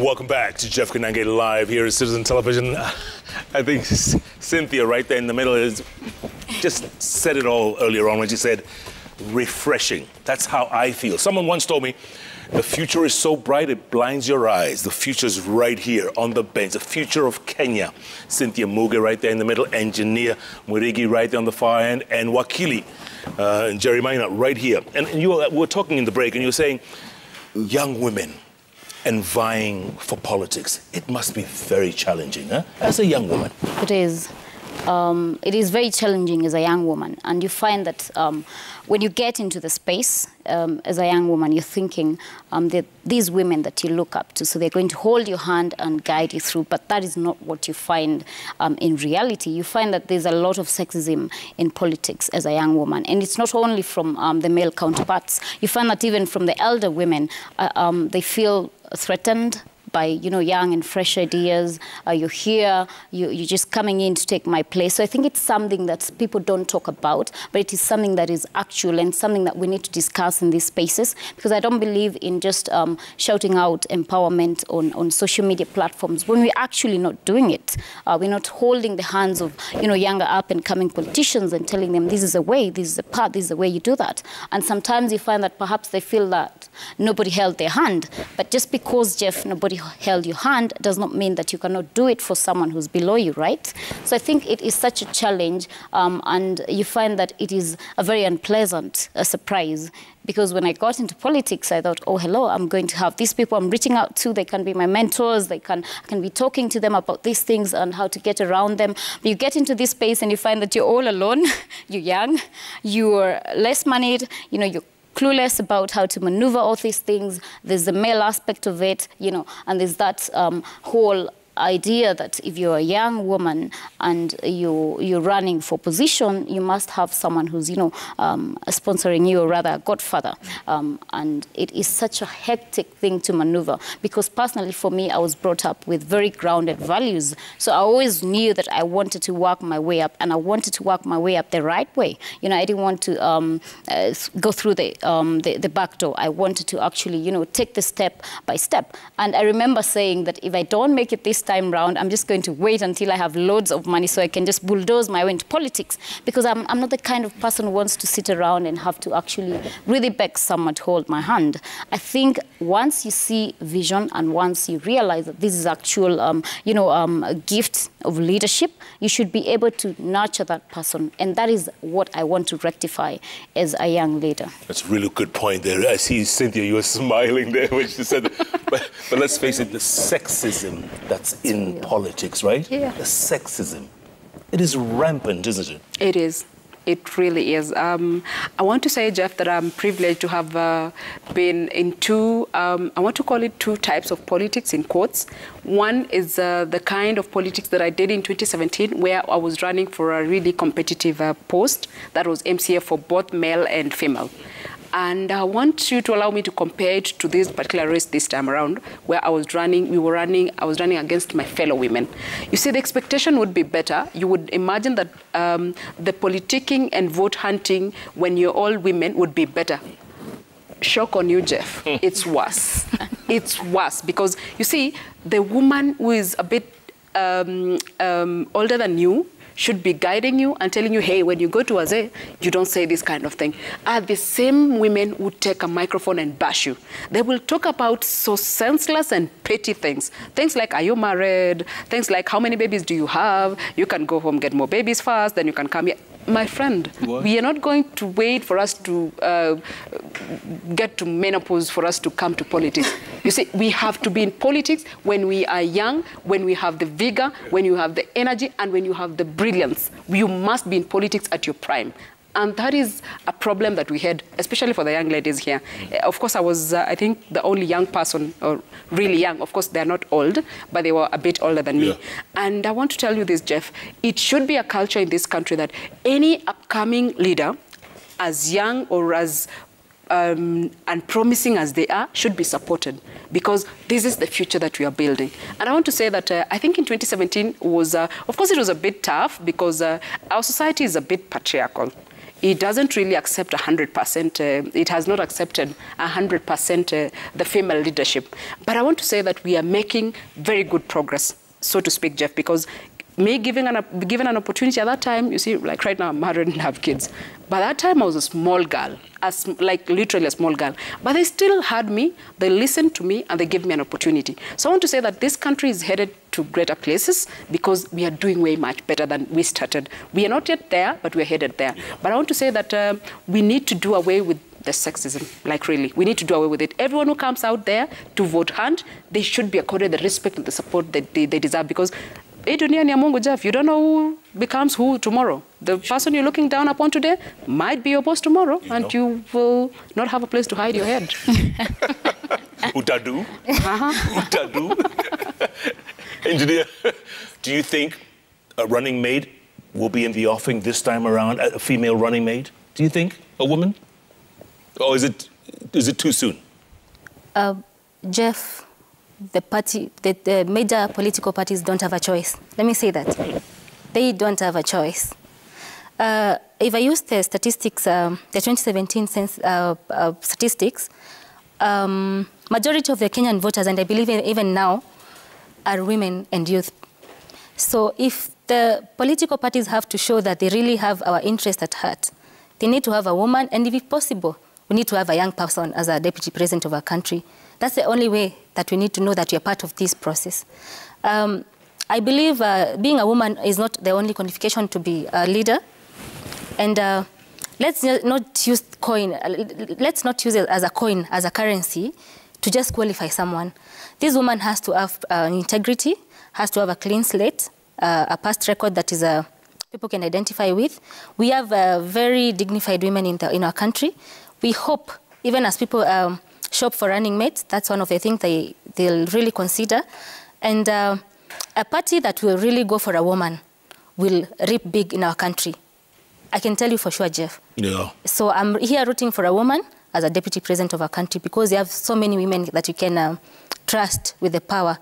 Welcome back to Jeff Koinange Live here at Citizen Television. I think Cynthia right there in the middle is just said it all earlier on when she said, refreshing. That's how I feel. Someone once told me, the future is so bright it blinds your eyes. The future's right here on the bench. The future of Kenya. Cynthia Muge right there in the middle, engineer Murigi right there on the far end, and Wakili and Jerry Maina right here. And we were talking in the break, and you were saying, young women and vying for politics. It must be very challenging, huh? As a young woman. It is. It is very challenging as a young woman. And you find that when you get into the space as a young woman, you're thinking that these women that you look up to, so they're going to hold your hand and guide you through. But that is not what you find in reality. You find that there's a lot of sexism in politics as a young woman. And it's not only from the male counterparts. You find that even from the elder women, they feel threatened by, you know, young and fresh ideas. You're here, you're just coming in to take my place. So I think it's something that people don't talk about, but it is something that is actual and something that we need to discuss in these spaces, because I don't believe in just shouting out empowerment on social media platforms when we're actually not doing it. We're not holding the hands of, you know, younger up and coming politicians and telling them this is a way, this is a path, this is the way you do that. And sometimes you find that perhaps they feel that nobody held their hand. But just because, Jeff, nobody held your hand does not mean that you cannot do it for someone who's below you, right? So I think it is such a challenge, and you find that it is a very unpleasant surprise, because when I got into politics, I thought, oh, hello, I'm going to have these people I'm reaching out to. They can be my mentors. I can be talking to them about these things and how to get around them. But you get into this space and you find that you're all alone. You're young. You're less moneyed. You know, you're clueless about how to maneuver all these things. There's the male aspect of it, you know, and there's that whole idea that if you're a young woman and you're running for position, you must have someone who's, you know, sponsoring you, or rather a godfather. And it is such a hectic thing to maneuver, because personally for me, I was brought up with very grounded values. So I always knew that I wanted to work my way up, and I wanted to work my way up the right way. You know, I didn't want to go through the back door. I wanted to actually, you know, take the step by step. And I remember saying that if I don't make it this time round, I'm just going to wait until I have loads of money so I can just bulldoze my way into politics, because I'm not the kind of person who wants to sit around and have to actually really beg someone to hold my hand. I think once you see vision and once you realize that this is actual, you know, a gift of leadership, you should be able to nurture that person. And that is what I want to rectify as a young leader. That's a really good point there. I see, Cynthia, you were smiling there when she said that. But let's face it, the sexism that's in politics, right? Yeah. The sexism. It is rampant, isn't it? It is. It really is. I want to say, Jeff, that I'm privileged to have been in two, I want to call it two types of politics, in quotes. One is the kind of politics that I did in 2017, where I was running for a really competitive post that was MCA for both male and female. And I want you to allow me to compare it to this particular race this time around, where I was running against my fellow women. You see, the expectation would be better. You would imagine that the politicking and vote hunting when you're all women would be better. Shock on you, Jeff. It's worse. It's worse, because you see, the woman who is a bit older than you should be guiding you and telling you, hey, when you go to Wazee, you don't say this kind of thing. Are the same women who take a microphone and bash you. They will talk about so senseless and petty things. Things like, are you married? Things like, how many babies do you have? You can go home, get more babies first, then you can come here. My friend, we are not going to wait for us to get to menopause for us to come to politics. You see, we have to be in politics when we are young, when we have the vigor, when you have the energy, and when you have the brilliance. You must be in politics at your prime. And that is a problem that we had, especially for the young ladies here. Of course, I was, I think, the only young person, or really young. Of course, they're not old, but they were a bit older than me. And I want to tell you this, Jeff. It should be a culture in this country that any upcoming leader, as young or as unpromising as they are, should be supported, because this is the future that we are building. And I want to say that I think in 2017 was, of course, it was a bit tough, because our society is a bit patriarchal. it doesn't really accept 100%. It has not accepted 100% the female leadership. But I want to say that we are making very good progress, so to speak, Jeff, because me given an opportunity at that time, you see, like right now I'm married and have kids. By that time I was a small girl, like literally a small girl. But they still had me, they listened to me, and they gave me an opportunity. So I want to say that this country is headed to greater places because we are doing way much better than we started. We are not yet there, but we're headed there. But I want to say that we need to do away with the sexism, like really. We need to do away with it. Everyone who comes out there to vote hand, they should be accorded the respect and the support that they deserve, because Jeff, you don't know who becomes who tomorrow. The person you're looking down upon today might be your boss tomorrow, and you will not have a place to hide your head. Utadu. Utadu. Engineer, do you think a running mate will be in the offing this time around, a female running mate? Do you think? A woman? Or is it too soon? Jeff, the major political parties don't have a choice. Let me say that. They don't have a choice. If I use the statistics, the 2017 statistics, majority of the Kenyan voters, and I believe even now, are women and youth. So if the political parties have to show that they really have our interest at heart, they need to have a woman, and if possible, we need to have a young person as a deputy president of our country. That's the only way that we need to know that we are part of this process. I believe being a woman is not the only qualification to be a leader. And let's not use it as a coin, as a currency, to just qualify someone. This woman has to have integrity, has to have a clean slate, a past record that is people can identify with. We have very dignified women in our country. We hope, even as people shop for running mates, that's one of the things they'll really consider. And a party that will really go for a woman will reap big in our country. I can tell you for sure, Jeff. Yeah. So I'm here rooting for a woman as a deputy president of our country, because you have so many women that you can trust with the power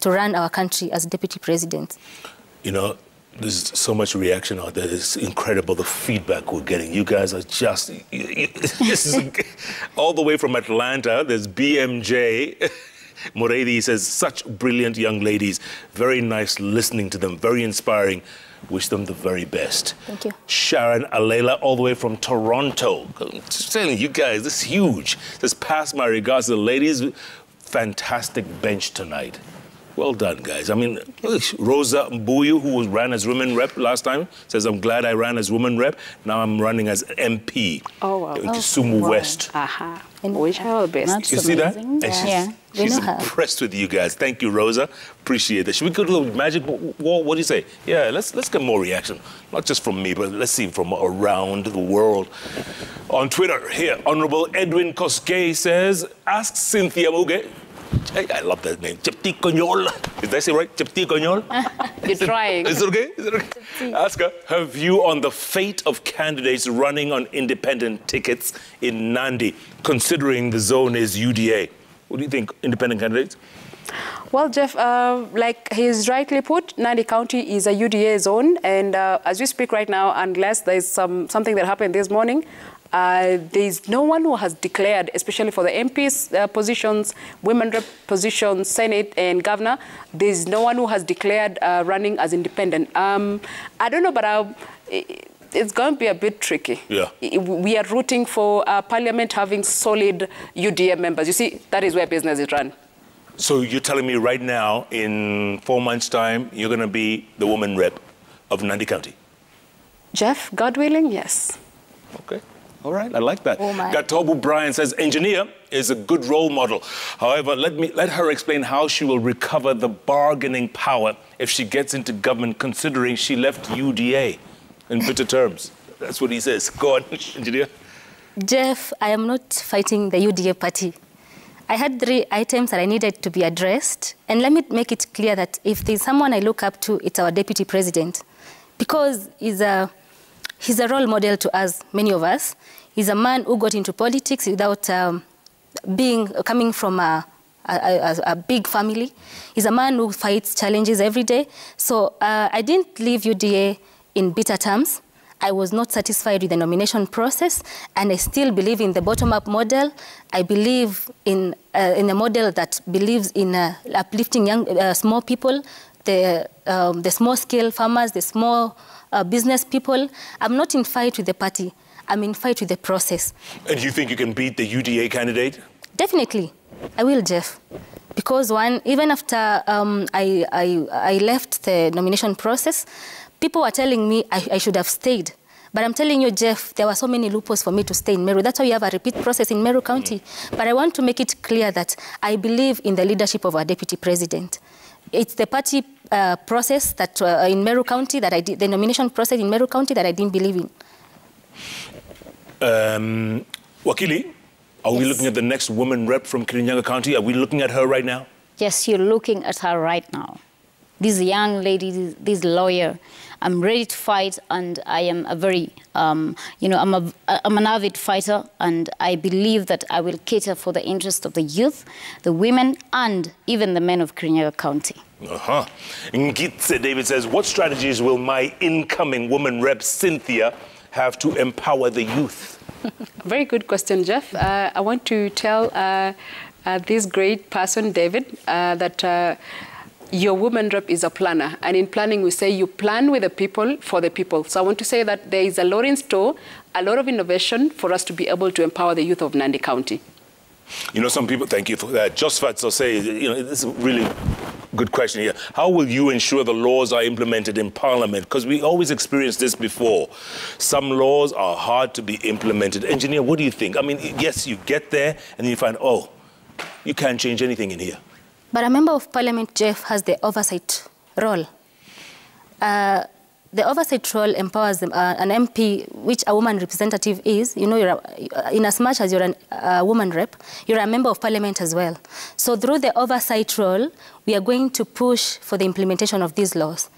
to run our country as deputy president. You know, there's so much reaction out there. It's incredible, the feedback we're getting. You guys are just... this is all the way from Atlanta. There's BMJ. Moredi says, such brilliant young ladies. Very nice listening to them. Very inspiring. Wish them the very best. Thank you. Sharon Alela, all the way from Toronto. Just telling you guys, this is huge. Says, pass my regards to the ladies. Fantastic bench tonight. Well done, guys. I mean, Rosa Mbuyu, who ran as women rep last time, says, I'm glad I ran as women rep. Now I'm running as MP. Oh, wow. To Sumu West. Aha. Wish her the best. You see that? Yeah. She's impressed with you guys. Thank you, Rosa. Appreciate that. Should we go to the magic wall? What do you say? Yeah, let's get more reaction. Not just from me, but let's see from around the world. On Twitter, here, Honorable Edwin Koskei says, ask Cynthia Muge. I love that name. Chepti Konyol. Did I say right? Chepti Konyol? You're trying. Is it okay? Is it okay? Ask her view on the fate of candidates running on independent tickets in Nandi, considering the zone is UDA. What do you think, independent candidates? Well, Jeff, like he's rightly put, Nandi County is a UDA zone, and as we speak right now, unless there's something that happened this morning, there's no one who has declared, especially for the MPs positions, women rep positions, Senate and governor, there's no one who has declared running as independent. I don't know, but it's going to be a bit tricky. Yeah. We are rooting for Parliament having solid UDA members. You see, that is where business is run. So you're telling me right now, in 4 months' time, you're going to be the woman rep of Nandi County? Jeff, God willing, yes. Okay. All right, I like that. Oh my. Gatobu Brian says, engineer is a good role model. However, let her explain how she will recover the bargaining power if she gets into government, considering she left UDA in bitter terms. That's what he says. Go on, engineer. Jeff, I am not fighting the UDA party. I had 3 items that I needed to be addressed. And let me make it clear that if there's someone I look up to, it's our deputy president. Because he's a role model to us, many of us. He's a man who got into politics without coming from a big family. He's a man who fights challenges every day. So I didn't leave UDA in bitter terms. I was not satisfied with the nomination process, and I still believe in the bottom-up model. I believe in a model that believes in uplifting young, small people, the small-scale farmers, the small business people. I'm not in fight with the party. I'm in fight with the process. And you think you can beat the UDA candidate? Definitely. I will, Jeff. Because even after I left the nomination process, people were telling me I should have stayed. But I'm telling you, Jeff, there were so many loopholes for me to stay in Meru. That's why we have a repeat process in Meru County. But I want to make it clear that I believe in the leadership of our deputy president. It's the party process that in Meru County that I did, the nomination process in Meru County that I didn't believe in. Wakili, are we looking at the next woman rep from Kirinyaga County? Are we looking at her right now? Yes, you're looking at her right now. This young lady, this lawyer, I'm ready to fight, and I am a very, I'm an avid fighter, and I believe that I will cater for the interest of the youth, the women, and even the men of Kirinyaga County. Ngitse David says, what strategies will my incoming woman rep, Cynthia, have to empower the youth? Very good question, Jeff. I want to tell this great person, David, that your woman rep is a planner. And in planning, we say you plan with the people for the people. So I want to say that there is a lot in store, a lot of innovation for us to be able to empower the youth of Nandi County. You know, some people, thank you for that. Josephat say, you know, this is a really good question here. How will you ensure the laws are implemented in Parliament? Because we always experienced this before. Some laws are hard to be implemented. Engineer, what do you think? I mean, yes, you get there and then you find, oh, you can't change anything in here. But a member of Parliament, Jeff, has the oversight role. The oversight role empowers an MP, which a woman representative is. You know, in as much as you're a woman rep, you're a member of Parliament as well. So through the oversight role, we are going to push for the implementation of these laws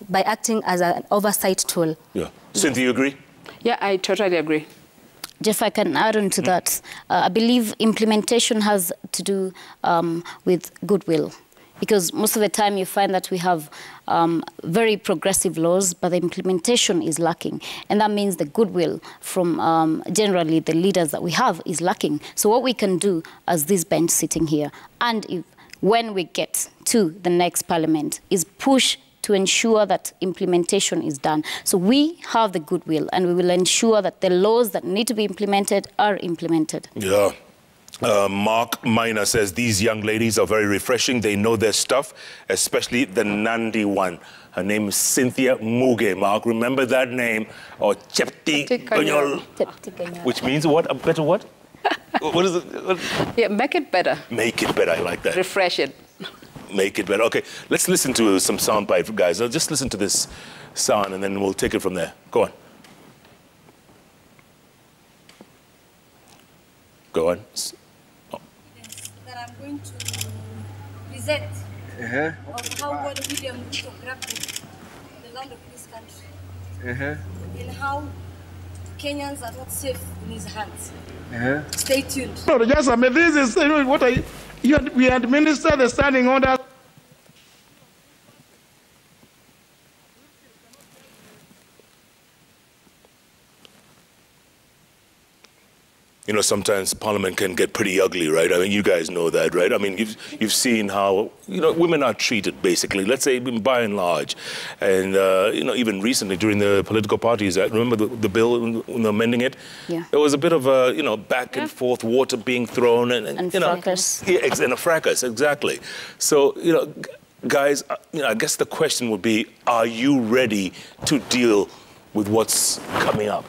by acting as an oversight tool. Yeah. Cynthia, you agree? Yeah, I totally agree. Jeff, I can add on to that. I believe implementation has to do with goodwill, because most of the time you find that we have very progressive laws, but the implementation is lacking. And that means the goodwill from generally the leaders that we have is lacking. So what we can do as this bench sitting here, and when we get to the next parliament, is push to ensure that implementation is done. So we have the goodwill, and we will ensure that the laws that need to be implemented are implemented. Yeah. Mark Minor says, these young ladies are very refreshing. They know their stuff, especially the Nandi one. Her name is Cynthia Muge. Mark, remember that name? Or Chepti Konyol. Which means what? A better what? What is it? What? Yeah, make it better. Make it better, I like that. Refresh it. Make it better. Okay, let's listen to some soundbite, guys. I'll just listen to this sound, and then we'll take it from there. Go on. Go on. That I'm going to present of how God William Ruto grabbed the land of this country and how Kenyans are not safe in his hands. Stay tuned. No, yes, I mean, this is what we administer the standing order. You know, sometimes Parliament can get pretty ugly, right? I mean, you guys know that, right? I mean, you've seen how, you know, women are treated, basically, let's say by and large. And, you know, even recently during the political parties, remember the bill when they're amending it? Yeah. There was a bit of a, you know, back and forth, water being thrown. And you know, fracas. Yeah, and a fracas, exactly. So, you know, guys, you know, I guess the question would be, are you ready to deal with what's coming up?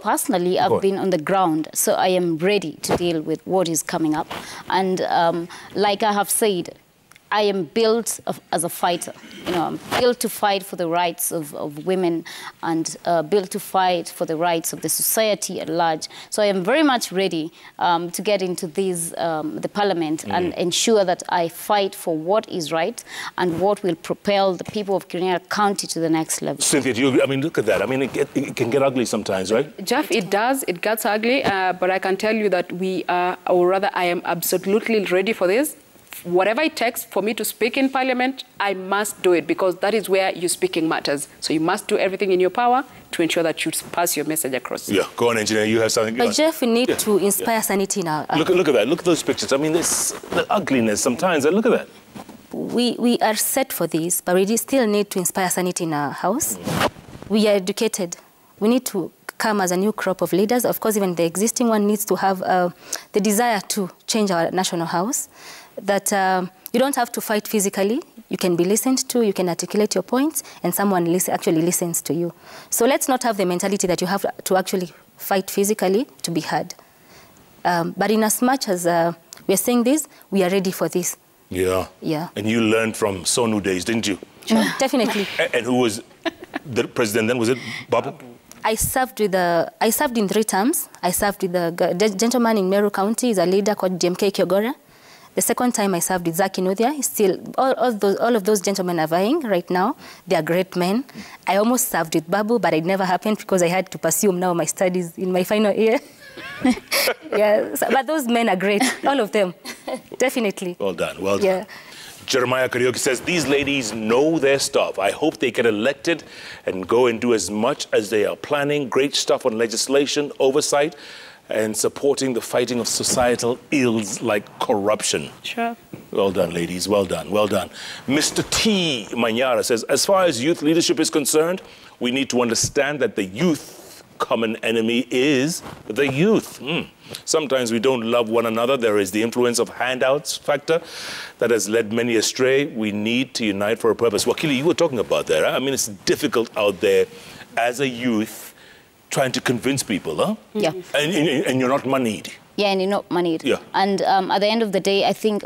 Personally, I've been on the ground, so I am ready to deal with what is coming up. And like I have said, I am built as a fighter. You know, I'm built to fight for the rights of women and built to fight for the rights of the society at large. So I am very much ready to get into the parliament and ensure that I fight for what is right and what will propel the people of Kirinyaga County to the next level. Cynthia, do you agree? I mean, look at that. I mean, it can get ugly sometimes, right? Jeff, it does. It gets ugly, but I can tell you that we are, or rather I am absolutely ready for this. whatever it takes for me to speak in Parliament, I must do it because that is where your speaking matters. So you must do everything in your power to ensure that you pass your message across. Yeah, go on, engineer. You have something. But Jeff, we need to inspire sanity now. Look at that. Look at those pictures. I mean, there's the ugliness sometimes. Look at that. We are set for this, but we still need to inspire sanity in our house. We are educated. We need to come as a new crop of leaders. Of course, even the existing one needs to have the desire to change our national house. That you don't have to fight physically. You can be listened to, you can articulate your points, and someone actually listens to you. So let's not have the mentality that you have to actually fight physically to be heard. But in as much as we are saying this, we are ready for this. Yeah. Yeah. And you learned from Sonu days, didn't you? Sure, definitely. And who was the president then? Was it Babu? I served in 3 terms. I served with the gentleman in Meru County, is a leader called JMK Kyogora. The second time I served with Zaki Nuthia. Still, all of those gentlemen are vying right now. They are great men. I almost served with Babu, but it never happened because I had to pursue now my studies in my final year. Yeah, so, but those men are great, all of them, definitely. Well done, well done. Yeah. Jeremiah Karaoke says, these ladies know their stuff. I hope they get elected and go and do as much as they are planning. Great stuff on legislation, oversight, and supporting the fighting of societal ills like corruption. Sure. Well done, ladies. Well done. Well done. Mr. T. Manyara says, as far as youth leadership is concerned, we need to understand that the youth common enemy is the youth. Sometimes we don't love one another. There is the influence of handouts factor that has led many astray. We need to unite for a purpose. Wakili, you were talking about that. Huh? I mean, it's difficult out there as a youth trying to convince people, huh? Yeah. And you're not moneyed. Yeah, and you're not moneyed. Yeah. And at the end of the day, I think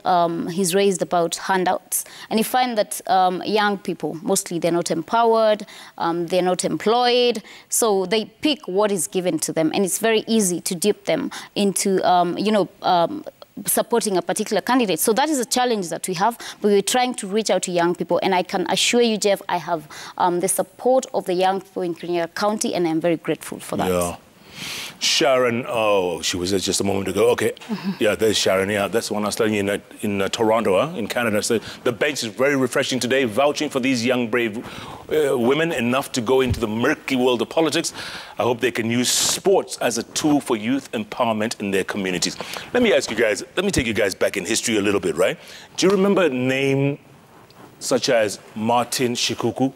he's raised about handouts. And you find that young people, mostly they're not empowered, they're not employed, so they pick what is given to them. And it's very easy to dupe them into, supporting a particular candidate. So that is a challenge that we have, but we're trying to reach out to young people. And I can assure you, Jeff, I have the support of the young people in Kirinyaga County, and I'm very grateful for that. Yeah. Sharon, oh, she was there just a moment ago. Okay, yeah, there's Sharon. Yeah, that's the one I was telling you in Toronto, in Canada. So the bench is very refreshing today, vouching for these young, brave women enough to go into the murky world of politics. I hope they can use sports as a tool for youth empowerment in their communities. Let me ask you guys, let me take you guys back in history a little bit, right? Do you remember a name such as Martin Shikuku?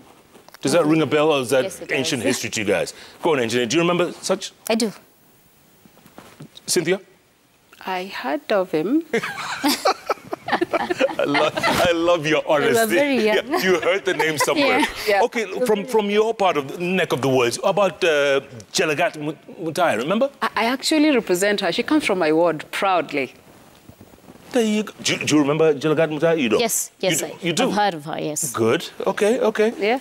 Does that ring a bell, or is that ancient history to you guys? Go on, engineer. Do you remember such? I do. Cynthia? I heard of him. I love your honesty. You were very young. Yeah, you heard the name somewhere. Yeah. Okay, from your part of the neck of the woods, about Jelagat Mutai, remember? I actually represent her. She comes from my ward, proudly. There you go. Do you remember Jelagat Mutai? You don't? Yes, you do? I've heard of her, yes. Good. Okay. Yeah.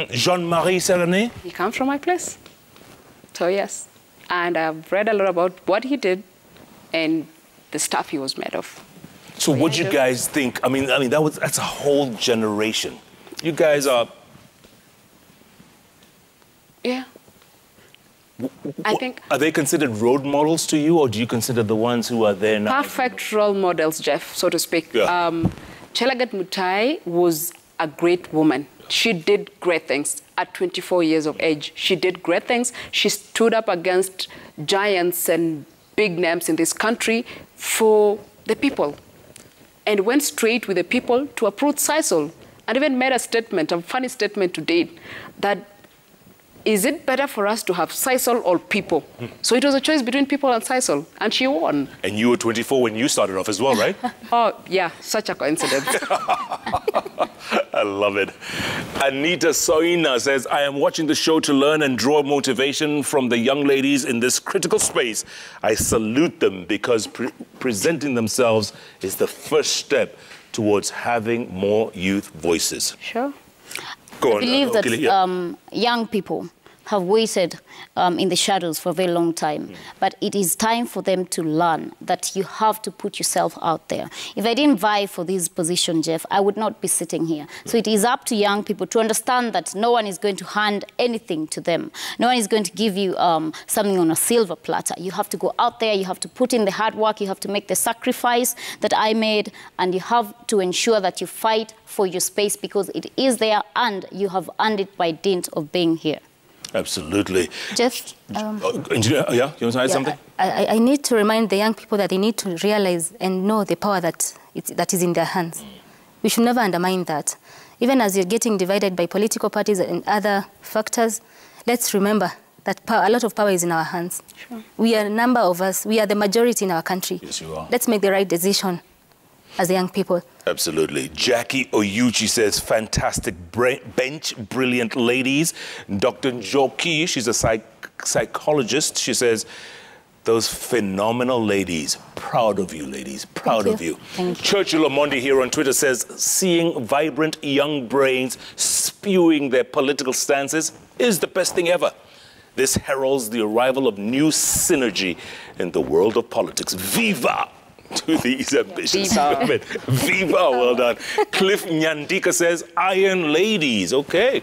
Jean-Marie Serené? He comes from my place. So, yes. And I've read a lot about what he did and the stuff he was made of. So what do you guys think? I mean, that's a whole generation. You guys are... Yeah. I think... Are they considered role models to you, or do you consider the ones who are there now? Perfect role models, Jeff, so to speak. Yeah. Jelagat Mutai was a great woman. She did great things. At 24 years of age, she did great things. She stood up against giants and big names in this country for the people, and went straight with the people to approach Sisal, and even made a statement, a funny statement to date, that is it better for us to have Sisal or people? So it was a choice between people and Sisal, and she won. And you were 24 when you started off as well, right? Oh, yeah, such a coincidence. I love it. Anita Soina says, I am watching the show to learn and draw motivation from the young ladies in this critical space. I salute them because presenting themselves is the first step towards having more youth voices. Sure. Go on, I believe that young people, have waited in the shadows for a very long time. But it is time for them to learn that you have to put yourself out there. If I didn't vie for this position, Jeff, I would not be sitting here. So it is up to young people to understand that no one is going to hand anything to them. No one is going to give you something on a silver platter. You have to go out there, you have to put in the hard work, you have to make the sacrifice that I made, and you have to ensure that you fight for your space because it is there and you have earned it by dint of being here. Absolutely. Just, Engineer, yeah, you want to add something? I need to remind the young people that they need to realize and know the power that is in their hands. We should never undermine that. Even as you're getting divided by political parties and other factors, let's remember that a lot of power is in our hands. Sure. We are a number of us. We are the majority in our country. Yes, you are. Let's make the right decision as young people. Absolutely. Jackie Oyuchi says, fantastic bench, brilliant ladies. Dr. Njoki, she's a psychologist. She says, those phenomenal ladies. Proud of you, ladies. Proud of you. Thank you. Churchill Omondi here on Twitter says, seeing vibrant young brains spewing their political stances is the best thing ever. This heralds the arrival of new synergy in the world of politics. Viva to these ambitious women. Viva, well done. Cliff Nyandika says, iron ladies, okay,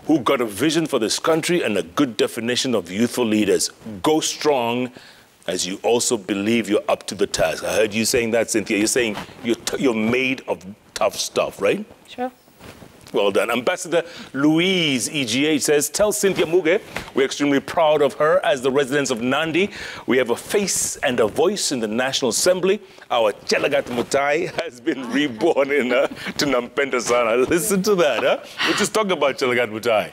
who got a vision for this country and a good definition of youthful leaders. Go strong, as you also believe you're up to the task. I heard you saying that, Cynthia. You're saying you're made of tough stuff, right? Sure. Well done. Ambassador Louise EGH says, tell Cynthia Muge we're extremely proud of her as the residents of Nandi. We have a face and a voice in the National Assembly. Our Chelagat Mutai has been reborn in Tunampenda Sana. Listen to that, huh? We're just talking about Chelagat Mutai.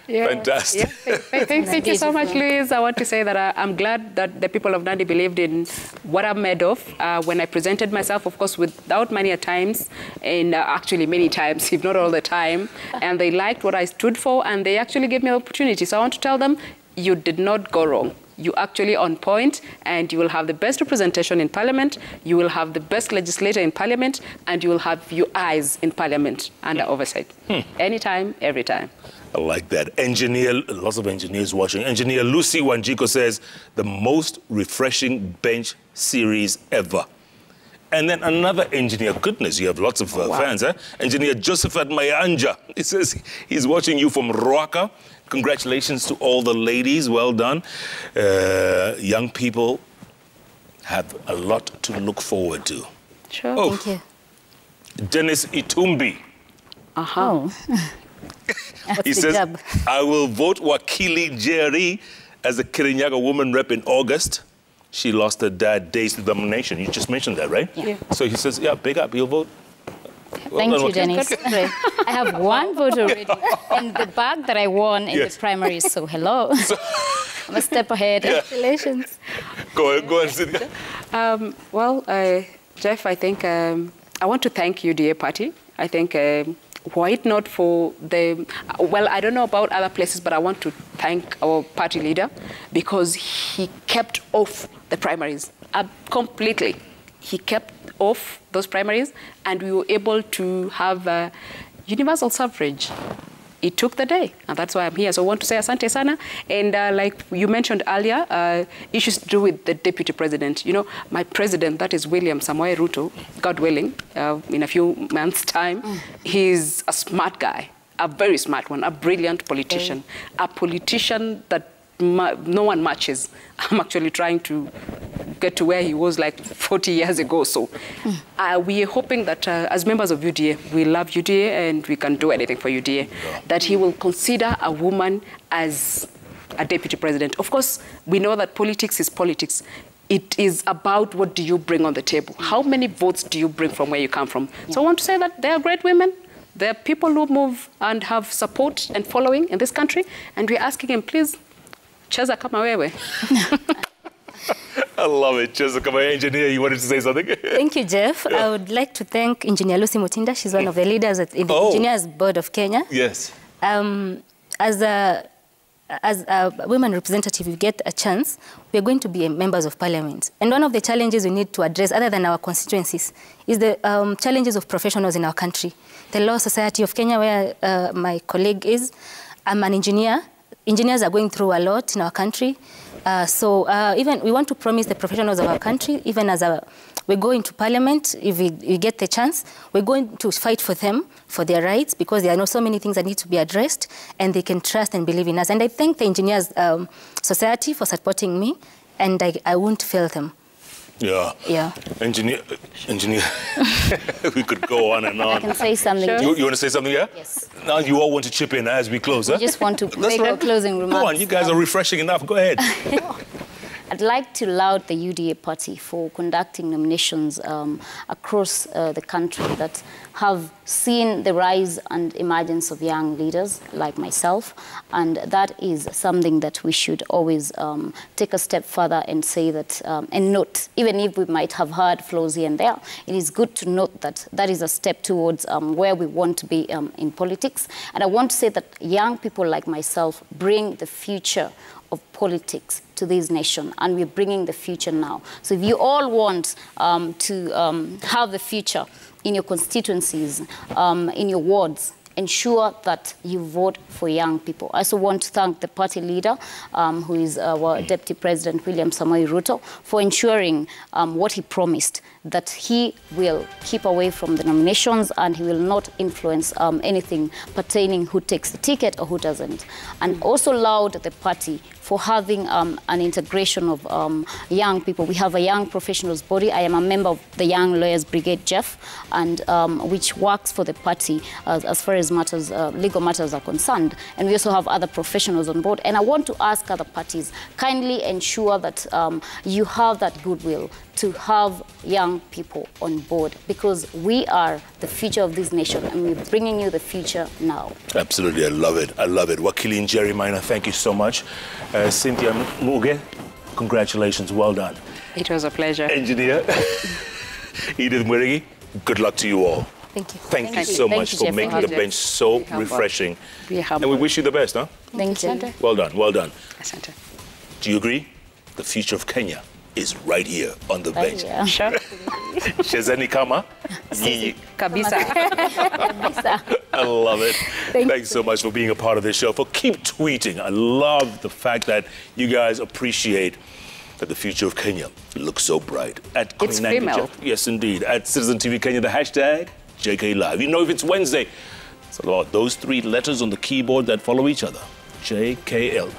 Yeah. Fantastic. Yeah. Thank you so much, Louise. I want to say that I'm glad that the people of Nandi believed in what I'm made of. When I presented myself, of course, without many times, and actually many times, if not all the time, and they liked what I stood for, and they actually gave me an opportunity. So I want to tell them, you did not go wrong. You actually on point, and you will have the best representation in Parliament, you will have the best legislator in Parliament, and you will have your eyes in Parliament under oversight. Anytime, every time. I like that. Engineer, lots of engineers watching. Engineer Lucy Wanjiko says, the most refreshing bench series ever. And then another engineer, goodness, you have lots of fans, eh? Engineer Josephat Mayanja, he says he's watching you from Ruaka. Congratulations to all the ladies, well done. Young people have a lot to look forward to. Sure. Oh. Thank you. Dennis Itumbi. Oh. He says, I will vote Wakili Jerry as the Kirinyaga woman rep in August. She lost her dad days to domination. You just mentioned that, right? Yeah. So he says, yeah, big up, you'll vote. Thank you, Dennis. I have one vote already. And the bag that I won in the primaries, so hello. I'm a step ahead. Yeah. Congratulations. Go on, Cynthia. Jeff, I think I want to thank UDA Party. I think were it not for the, I don't know about other places, but I want to thank our party leader because he kept off the primaries completely. He kept off those primaries, and we were able to have universal suffrage. It took the day, and that's why I'm here. So I want to say asante sana. And like you mentioned earlier, issues to do with the deputy president. You know, my president, that is William Samoei Ruto, God willing, in a few months' time, he's a smart guy, a very smart one, a brilliant politician, a politician that no one matches. I'm actually trying to get to where he was like 40 years ago. So we are hoping that as members of UDA, we love UDA and we can do anything for UDA, that he will consider a woman as a deputy president. Of course, we know that politics is politics. It is about what do you bring on the table. How many votes do you bring from where you come from? So I want to say that they are great women. They are people who move and have support and following in this country. And we're asking him, please, cheza kama wewe. I love it. Jessica, my engineer, you wanted to say something? Thank you, Jeff. Yeah. I would like to thank Engineer Lucy Mutinda. She's one of the leaders in the Engineers Board of Kenya. Yes. As a women representative, you get a chance, we are going to be members of parliament. And one of the challenges we need to address, other than our constituencies, is the challenges of professionals in our country. The Law Society of Kenya, where my colleague is, I'm an engineer. engineers are going through a lot in our country. Even we want to promise the professionals of our country, even as we go into parliament, if we get the chance, we're going to fight for them, for their rights, because there are so many things that need to be addressed, and they can trust and believe in us. And I thank the Engineers Society for supporting me, and I won't fail them. Yeah. Yeah. Engineer. We could go on and on. I can say something. Sure. You want to say something, yeah? Yes. Now you all want to chip in as we close, huh? I just want to make a closing remark. Go on, you guys are refreshing enough. Go ahead. I'd like to laud the UDA party for conducting nominations across the country that have seen the rise and emergence of young leaders like myself, and that is something that we should always take a step further and say that, and note, even if we might have heard flaws here and there, it is good to note that that is a step towards where we want to be in politics. And I want to say that young people like myself bring the future of politics to this nation, and we're bringing the future now. So if you all want to have the future in your constituencies, in your wards, ensure that you vote for young people. I also want to thank the party leader, who is our Deputy President, William Samoei Ruto, for ensuring what he promised, that he will keep away from the nominations and he will not influence anything pertaining who takes the ticket or who doesn't. And also laud the party for having an integration of young people. We have a young professionals body. I am a member of the Young Lawyers Brigade, Jeff, and which works for the party as far as matters, legal matters are concerned. And we also have other professionals on board. And I want to ask other parties, kindly ensure that you have that goodwill to have young people on board, because we are the future of this nation and we're bringing you the future now. Absolutely, I love it. I love it. Wakili Njeri Maina, thank you so much. Cynthia Muge, congratulations, well done. It was a pleasure. Engineer Edith Mwerigi, good luck to you all. Thank you. Thank you so much for making the bench so refreshing. And we wish you the best, huh? Thank you. Well done, well done. Asante. Do you agree? The future of Kenya is right here on the bench. Yeah. Sure. Shezeni Kama. Kabisa. I love it. Thanks so much for being a part of this show, for keep tweeting. I love the fact that you guys appreciate that the future of Kenya looks so bright. At It's female. Yes, indeed. At Citizen TV Kenya, the hashtag JKLIVE. You know, if it's Wednesday, it's about those three letters on the keyboard that follow each other. JKL.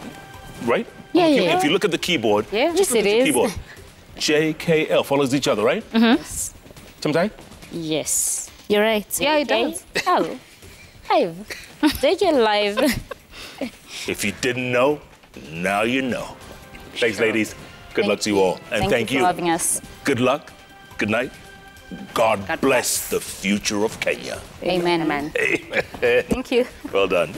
Right? Yeah, If you look at the keyboard, just look at the keyboard. JKL follows each other, right? Yes. Sometimes? Yes. You're right. Yeah, it does. Live. JKLIVE. If you didn't know, now you know. Thanks, ladies. Good luck to you all. And thank you for having us. Good luck. Good night. God bless the future of Kenya. Amen. Amen. Thank you. Well done.